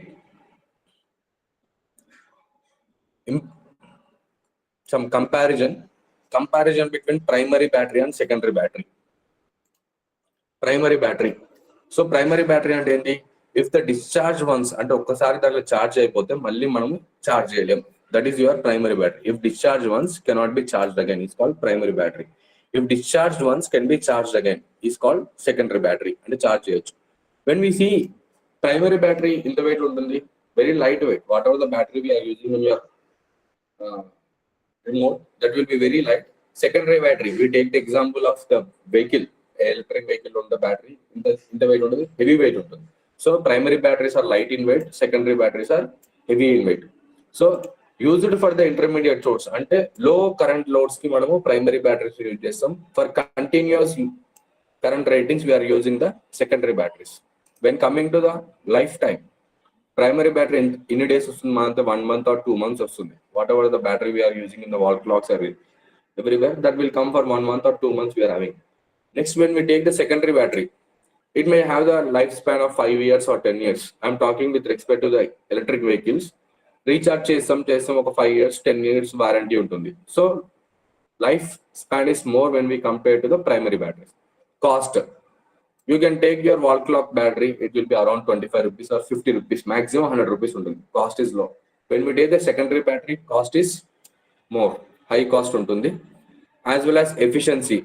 some comparison between primary battery and secondary battery. Primary battery. So primary battery అంటే ఏంటి, if the discharge once అంటే ఒక్కసారి దాంట్లో charge అయిపోతే మళ్ళీ మనం charge చేయలేం, that is your primary battery. If discharged once cannot be charged again is called primary battery. If discharged once can be charged again is called secondary battery, అంటే charge చేయొచ్చు. When we see primary battery in the weight ఉంటుంది, very light weight, whatever the battery we are using in your remote, that will be very light. Secondary battery, we take the example of the vehicle, electric vehicle on the battery, in the weight ఉంటుంది, heavy weight ఉంటుంది. So primary batteries are light in weight, secondary batteries are heavy in weight. So used for the intermediate loads, అంటే low current loads కి మనము primary batteries use చేస్తాం. For continuous current ratings we are using the secondary batteries. When coming to the lifetime, primary battery ఎన్ని days వస్తుంది, మన 1 month or 2 months వస్తుంది. Whatever the battery we are using in the wall clocks or everywhere, that will come for 1 month or 2 months we are having. Next, when we take the secondary battery, it may have the lifespan of 5 years or 10 years. I'm talking with respect to the electric vehicles. Recharge చేస్తాం ఒక 5 years 10 years warranty ఉంటుంది. So life span is more when we compare to the primary batteries. Cost, you can take your wall clock battery, it will be around 25 rupees or 50 rupees, maximum 100 rupees ఉంటుంది. Cost is low. When we take the secondary battery, cost is more, high cost ఉంటుంది. As well as efficiency,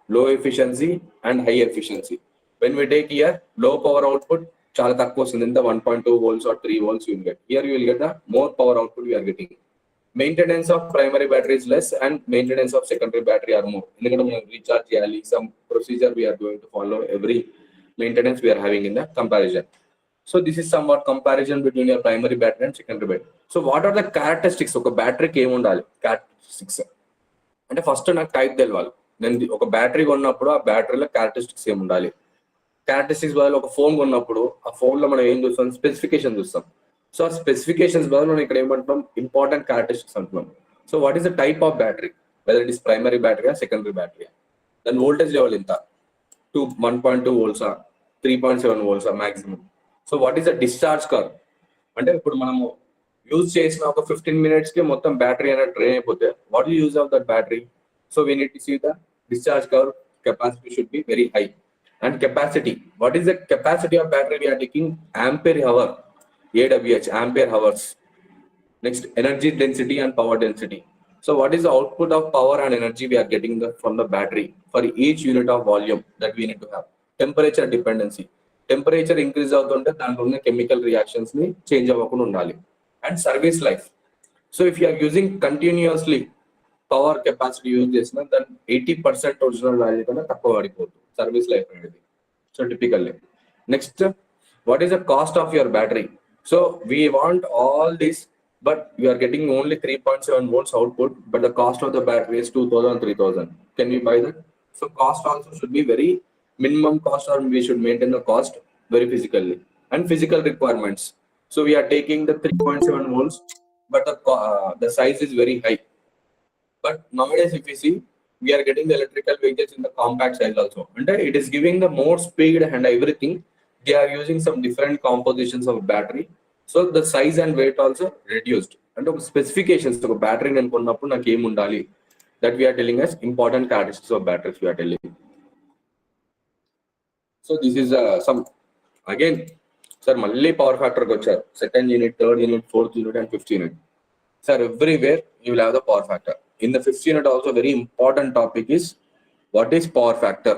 low efficiency and high efficiency. When we take here low power output, చాలా తక్కువ వస్తుంది, ఇంత 1.2 volts or 3 volts you will get. Here you will get the more power output we are getting. Maintenance of primary battery is less and maintenance of secondary battery are more. ఎందుకంటే మనం recharge చేయాలి, some procedure we are going to follow, every maintenance we are having in the comparison. So this is somewhat comparison between your primary battery and secondary battery. So what are the characteristics ఒక బ్యాటరీకి ఏమి ఉండాలి? Characteristics అంటే first నాకు type తెలవాలి. నేను ఒక battery కొన్నప్పుడు ఆ బ్యాటరీలో క్యారెక్టరిస్టిక్స్ ఏమి ఉండాలి. క్యారెక్టరిస్టిక్స్ బదులు ఒక ఫోన్ కొన్నప్పుడు ఆ ఫోన్ లో మనం ఏం చూస్తాం, స్పెసిఫికేషన్ చూస్తాం. సో ఆ స్పెసిఫికేషన్స్ బదులు మనం ఇక్కడ ఏమంటున్నాం, ఇంపార్టెంట్ క్యారెక్టరిస్టిక్స్ అంటున్నాం. So what is the type of battery, whether it is primary battery secondary battery, దాని వోల్టేజ్ లెవెల్ ఎంత, 1.2 volts 3.7 volts maximum. So what is the discharge curve, అంటే ఇప్పుడు మనము యూజ్ చేసిన ఒక 15 minutes కి మొత్తం బ్యాటరీ అనేది డ్రైన్ అయిపోతే what you use of that battery. So we need to see the discharge curve, capacity should be very high. And capacity, what is the capacity of battery we are taking, ampere hour, AWH, ampere hours. Next, energy density and power density. So what is the output of power and energy we are getting from the battery for each unit of volume that we need to have. Temperature dependency, temperature increase అవుతుంటే దాంట్లో ఉన్న chemical reactions ని change అవ్వకుండా ఉండాలి. and service life. So if you are using continuously power capacity use చేసిన then 80% original value కన్నా తక్కువ పడిపోతుంది సర్వీస్ లైఫ్ అనేది. So typically next, what is the cost of your battery? So we want all this, but we are getting only 3.7 volts output, but the cost of the battery is 2000 3000. Can we buy that? So cost also should be very minimum cost, or we should maintain the cost very physically. And physical requirements, so we are taking the 3.7 volts, but the size is very high. But nowadays if you see, we are getting the electrical vehicles in the compact size also, and it is giving the more speed and everything. They are using some different compositions of battery, so the size and weight also reduced. And specifications of battery నేను కొన్నప్పుడు నాకు ఏం ఉండాలి, that we are telling us important characteristics of batteries we are telling. So this is some again, sir, మళ్ళీ power factor కి వచ్చారు. Second unit, third unit, fourth unit and fifth unit. Sir, everywhere you will have the power factor. In the fifth unit also, very important topic is what is power factor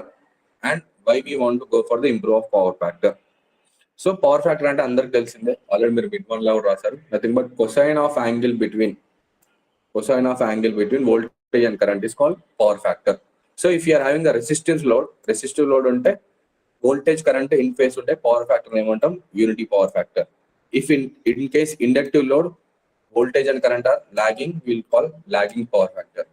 and why we want to go for the improve of power factor. So power factor అంటే అందరికి తెలిసిందే, already మీరు bit one లో రాశారు. Nothing but cosine of angle between voltage and current is called power factor. So if you are having the resistive load ఉంటే voltage current in phase ఉంటే power factor ఏమంటాం, unity power factor. If in case inductive load, voltage and current are lagging, we will call lagging power factor.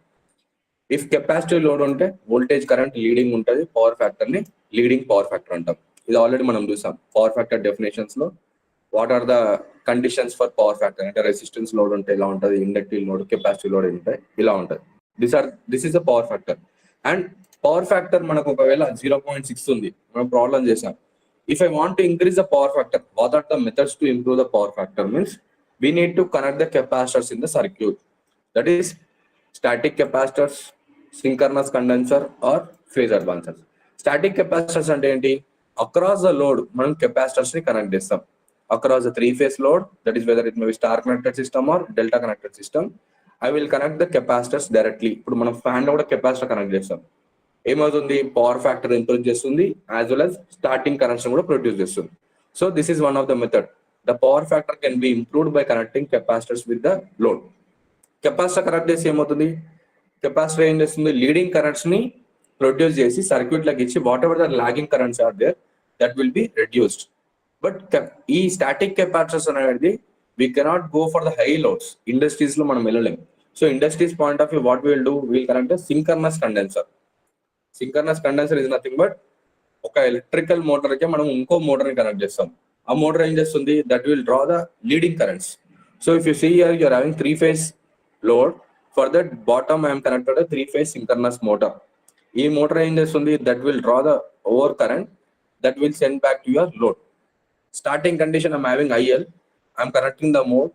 If capacitive load ఉంటే voltage current leading ఉంటుంది, power factor ని leading power factor అంటాం. ఇది already మనం చూసాం power factor definitions లో. What are the conditions for power factor అంటే resistance load ఉంటే ఇలా ఉంటుంది, ఇండక్టివ్ లోడ్, కెపాసిటివ్ లోడ్ ఉంటాయి, ఇలా ఉంటుంది. This is the power factor. And power factor మనకు ఒకవేళ 0.6 ఉంది, మనం ప్రాబ్లం చేసాం. If I want to increase the power factor, what are the methods to improve the power factor? Means we need to connect the capacitors in the circuit. That is static capacitors, synchronous condenser or phase advancers. Static capacitors అంటే ఏంటి, across the load మనం capacitors ని connect చేస్తాం. Across the three phase load, that is whether it may be star connected system or delta connected system, I will connect the capacitors directly. ఇప్పుడు మనం fan లో కూడా capacitor connect చేస్తాం. ఏమవుతుంది, power factor improve చేస్తుంది, as well as starting currents కూడా produce చేస్తుంది. So this is one of the method. The power factor can be improved by connecting capacitors with the load. Capacitor connect చేసి ఏమవుతుంది, capacitor ఏం చేస్తుంది, leading currents ని produce చేసి circuit లకు ఇచ్చి whatever the lagging currents are there that will be reduced. But ఈ static capacitors అనేది we cannot go for the high loads. Industries లో మనం వెళ్ళలేం. So industries point of view what will do, will connect synchronous condenser. Synchronous condenser is nothing but ఒక electrical motor కి మనం ఇంకో motor ని కనెక్ట్ చేస్తాం. ఆ మోటార్ ఏం చేస్తుంది, that will draw the leading currents. So if you see here you are having three phase load, for that bottom IM connected three phase synchronous motor. ఈ motor ఏం చేస్తుంది, that will draw the over current that will send back to your load. Starting condition IM having IL, IM connecting the mode.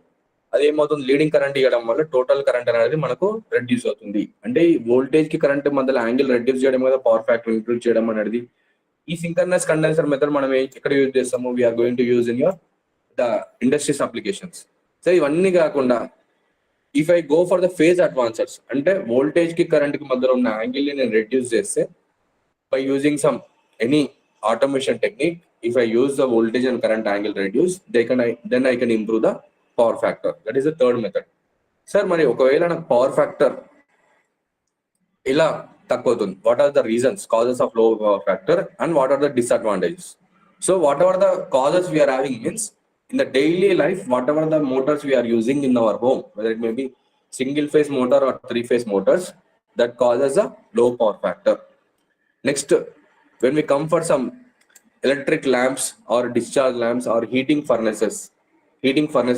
అదేమవుతుంది, leading current ఇవ్వడం వల్ల total current అనేది మనకు reduce అవుతుంది. అంటే ఈ వోల్టేజ్ కి కరెంట్ మధ్యలో యాంగిల్ రెడ్యూస్ చేయడం మీద పవర్ ఫ్యాక్టర్ ఇంక్రీజ్ చేయడం అనేది. ఈ సింక్రనస్ కండెన్సర్ మెథడ్ మనం ఎక్కడ యూజ్ చేస్తాము, we're going to use in your the industries applications. So ఇవన్నీ కాకుండా if I go for the phase advancers, అంటే వోల్టేజ్ కి కరెంట్ కి మధ్యలో ఉన్న యాంగిల్ ని నేను రెడ్యూస్ చేస్తే by using some any automation technique, if I use the voltage and current angle reduce, then I can improve the power factor. That is the third method. Sir, మరి ఒకవేళ నాకు power factor ఇలా తక్కువ అవుతుంది, what are the reasons, causes of low power factor and what are the disadvantages? So whatever the causes we're having means in the daily life, whatever the motors we are using in our home, whether it may be single phase motor or three phase motors, that causes a low power factor. Next, when we come for some electric lamps or discharge lamps or heating furnaces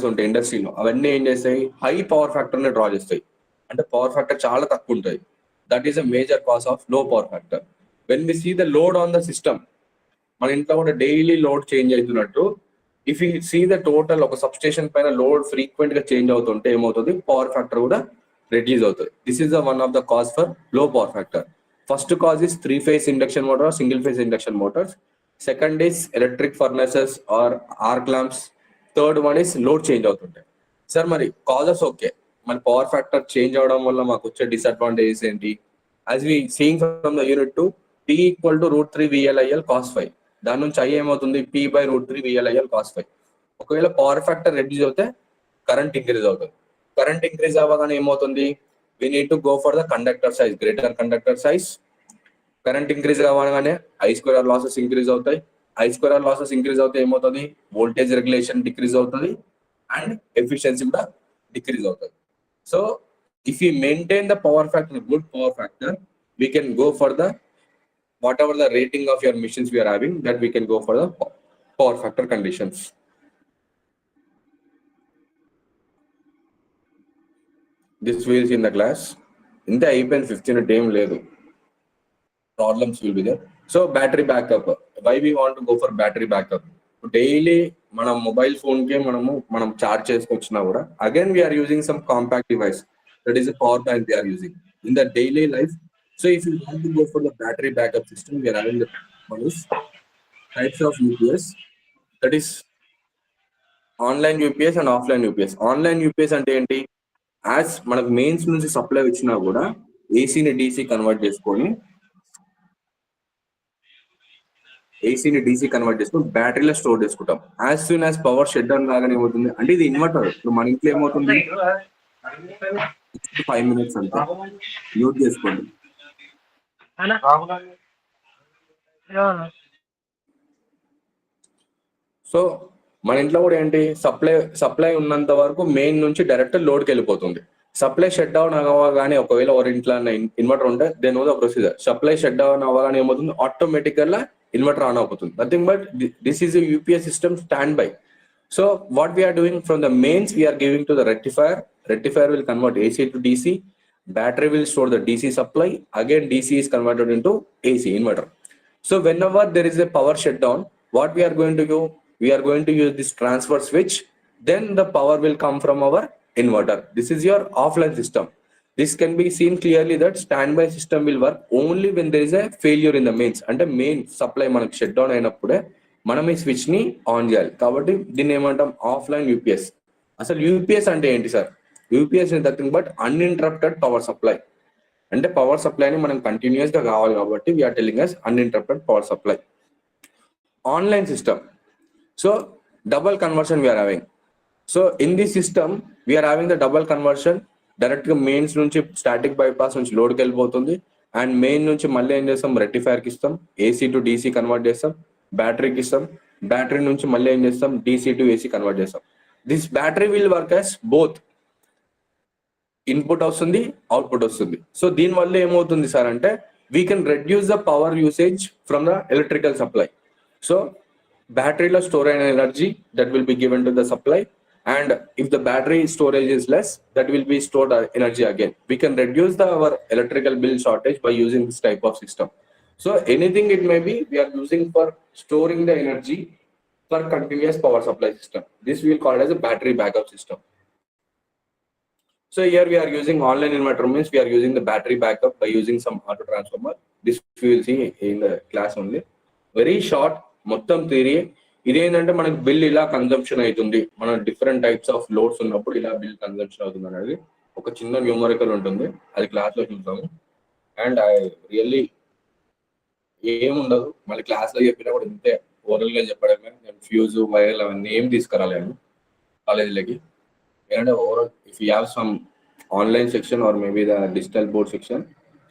ఉంటే ఇండస్ట్రీలో అవన్నీ ఏం చేస్తాయి, high power factor ని draw చేస్తాయి. అంటే power factor చాలా తక్కువ ఉంటుంది. That is a major cause of low power factor. When we see the load on the system, మన ఇంట్లో కూడా డైలీ లోడ్ చేంజ్ అవుతున్నట్టు, if you see the total ఒక సబ్స్టేషన్ పైన లోడ్ ఫ్రీక్వెంట్ గా చేంజ్ అవుతుంటే ఏమవుతుంది, పవర్ ఫ్యాక్టర్ కూడా రెడ్యూస్ అవుతుంది. This is the one of the cause for low power factor. First cause is three phase induction motor or single phase induction motors. Second is electric furnaces or arc lamps. Third one is load change అవుతుంటాయి. Sir మరి causes okay, మన power factor change అవడం వల్ల మాకు వచ్చే disadvantages ఏంటి? As we seeing from the unit 2, P equal to √3 VLIL cos phi. దాని నుంచి I ఏమవుతుంది, P/√3 VLIL cos phi. ఒకవేళ పవర్ ఫ్యాక్టర్ రెడ్యూస్ అవుతే కరెంట్ ఇంక్రీజ్ అవుతుంది. కరెంట్ ఇంక్రీజ్ అవ్వగానే ఏమవుతుంది, we need to go for the conductor size, greater conductor size. Current increase అవ్వగానే I square losses increase అవుతాయి. ఐ స్క్వేర్ లాసెస్ ఇంక్రీజ్ అవుతే ఏమవుతుంది, voltage regulation decrease అవుతుంది and efficiency కూడా డిక్రీజ్ అవుతుంది. So if we maintain the power factor, good power factor, we can go for the whatever the rating of your machines we are having, that we can go for the power factor conditions. This will see in the class. In the IPN 15 time ledu problems will be there. So battery backup, why we want to go for battery backup? Daily మనం mobile phone కి మనం charge చేసుకొచ్చినా కూడా again we are using some compact device, that is a power bank we are using in the daily life. So if you want to go for the battery backup system, we are having the types of UPS, that is online UPS and offline UPS. Online UPS అంటే ఏంటి, as మనకు mains నుంచి supply వచ్చినా కూడా ఏసీని DC convert చేసుకొని బ్యాటరీలో store చేసుకుంటాం. As soon as power shut down లాగానే ఏమవుతుంది అంటే, ఇది ఇన్వర్టర్. ఇప్పుడు మన ఇంట్లో ఏమవుతుంది, 5 minutes అంతే, యూజ్ చేసుకోండి. సో మన ఇంట్లో కూడా ఏంటి, సప్లై ఉన్నంత వరకు మెయిన్ నుంచి డైరెక్ట్ లోడ్కి వెళ్ళిపోతుంది. సప్లై షట్ డౌన్ అవ్వగానే, ఒకవేళ ఒక ఇంట్లో ఇన్వర్టర్ ఉంటే then no the procedure, supply shut down అవ్వగానే ఏమవుతుంది, ఆటోమేటిక్ గా ఇన్వర్టర్ ఆన్ అవుతుంది. Nothing but this is UPS system standby. So what we are doing from the mains, we are giving to the rectifier will convert AC to DC, battery will store the DC supply, again DC is converted into AC inverter. So whenever there is a power shutdown, what we are going to do, we are going to use this transfer switch, then the power will come from our inverter. This is your offline system. This can be seen clearly that standby system will work only when there is a failure in the mains. అంటే main supply మనకు shut down అయినప్పుడే మనం ఈ switch ని on చేయాలి. కాబట్టి దీన్ని ఏమంటాం, ఆఫ్లైన్ యూపీఎస్. అసలు యూపీఎస్ అంటే ఏంటి sir? UPS is nothing but uninterrupted power supply. అంటే పవర్ సప్లైని మనం కంటిన్యూస్ గా కావాలి కాబట్టి we are telling us uninterrupted power supply. Online system, so double conversion we are having. So in this system we are having the double conversion. Direct గా mains నుంచి static bypass నుంచి లోడ్కి వెళ్ళిపోతుంది, అండ్ మెయిన్ నుంచి మళ్ళీ ఏం చేస్తాం, రెక్టిఫైర్కి ఇస్తాం, ఏసీ టు డీసీ కన్వర్ట్ చేస్తాం, బ్యాటరీకి ఇస్తాం, బ్యాటరీ నుంచి మళ్ళీ ఏం చేస్తాం, డీసీ టు ఏసీ కన్వర్ట్ చేస్తాం. This battery will work as both, input వస్తుంది, అవుట్పుట్ వస్తుంది. సో దీని వల్ల ఏమవుతుంది సార్ అంటే, we can reduce the power usage from the electrical supply. So బ్యాటరీలో స్టోర్ అయిన energy that will be given to the supply, and if the battery storage is less, that will be stored energy again. We can reduce our electrical bill shortage by using this type of system. So anything it may be, we are using for storing the energy for continuous power supply system. This we will call as a battery backup system. So here we are using online inverter, means we are using the battery backup by using some auto transformer. This we will see in the class only. Very short, మొత్తం theory. ఇదేంటంటే మనకు bill ఇలా consumption అవుతుంది, మన different types of loads ఉన్నప్పుడు ఇలా bill consumption అవుతుంది అనేది ఒక చిన్న న్యూమరికల్ ఉంటుంది, అది క్లాస్ లో చూద్దాము. అండ్ ఐ రియల్లీ ఏముండదు, మళ్ళీ క్లాస్ లో చెప్పినా కూడా ఇంతే ఓరల్ గా చెప్పడమే. నేను ఫ్యూజ్ వైర్ అవన్నీ ఏం తీసుకురాలేను కాలేజీలకి. ఏంటంటే overall if you have some online section or maybe the digital board section,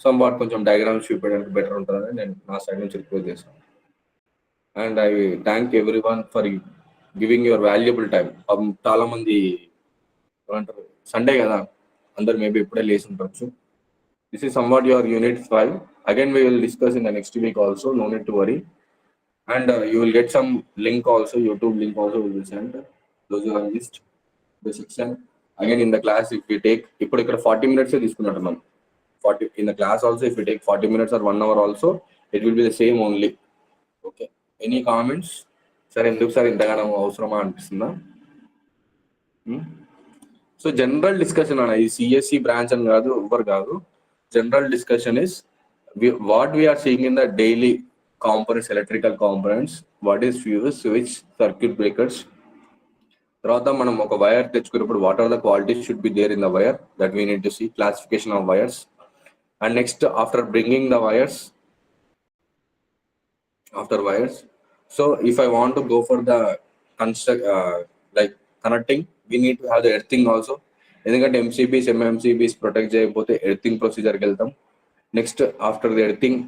some what కొంచెం డయాగ్రామ్స్ చూపించడానికి బెటర్ ఉంటుందని నేను నా సైడ్ నుంచి రిక్వెస్ట్ చేస్తాను. And I thank everyone for giving your valuable time. చాలా మంది ఏమంటారు, సండే కదా, అందరు మేబీ ఇప్పుడే లేసి ఉండొచ్చు. This is somewhat your UNIT-5. Again we will discuss in the next week also, no need to worry. And you will get some link also, YouTube link also will be sent, those who have missed the section. Again in the class, if we take, ఇప్పుడు ఇక్కడ 40 minutes తీసుకున్నట్టున్నాం, 40 in the class also, if we take 40 minutes or 1 hour also, it will be the same only. Okay, any comments? Sir ఎందుకు sir ఇంతగానో అవసరమా అనిపిస్తుందా? So general discussion అన్న, ఈ CSC branch అని కాదు, ఎవరు కాదు, general discussion is what we are seeing in the daily components, electrical components, what is fuse, switch, circuit breakers. తర్వాత మనం ఒక వైర్ తెచ్చుకున్నప్పుడు what are the qualities should be there in the wire, that we need to see, classification of wires. And next after bringing the wires, after wires, so if I want to go for the construct like connecting, we need to have the earthing also. ఎందుకంటే MCBs, MMCBs protect చేయకపోతే earthing ప్రొసీజర్కి వెళ్తాం. Next after the earthing,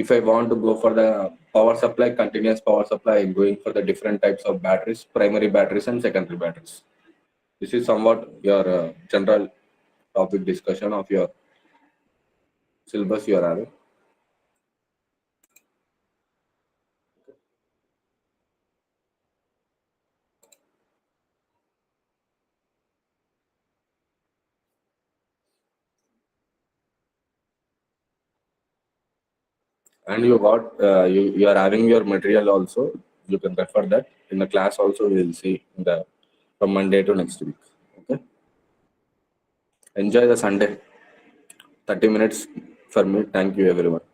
if I want to go for the power supply, continuous power supply, I'm going for the different types of batteries, primary batteries and secondary batteries. This is somewhat your general topic discussion of your syllabus you are having. And you got you are having your material also. You can refer that in the class also. We will see in the from Monday to next week. Okay. Enjoy the Sunday. 30 minutes for me. Thank you everyone.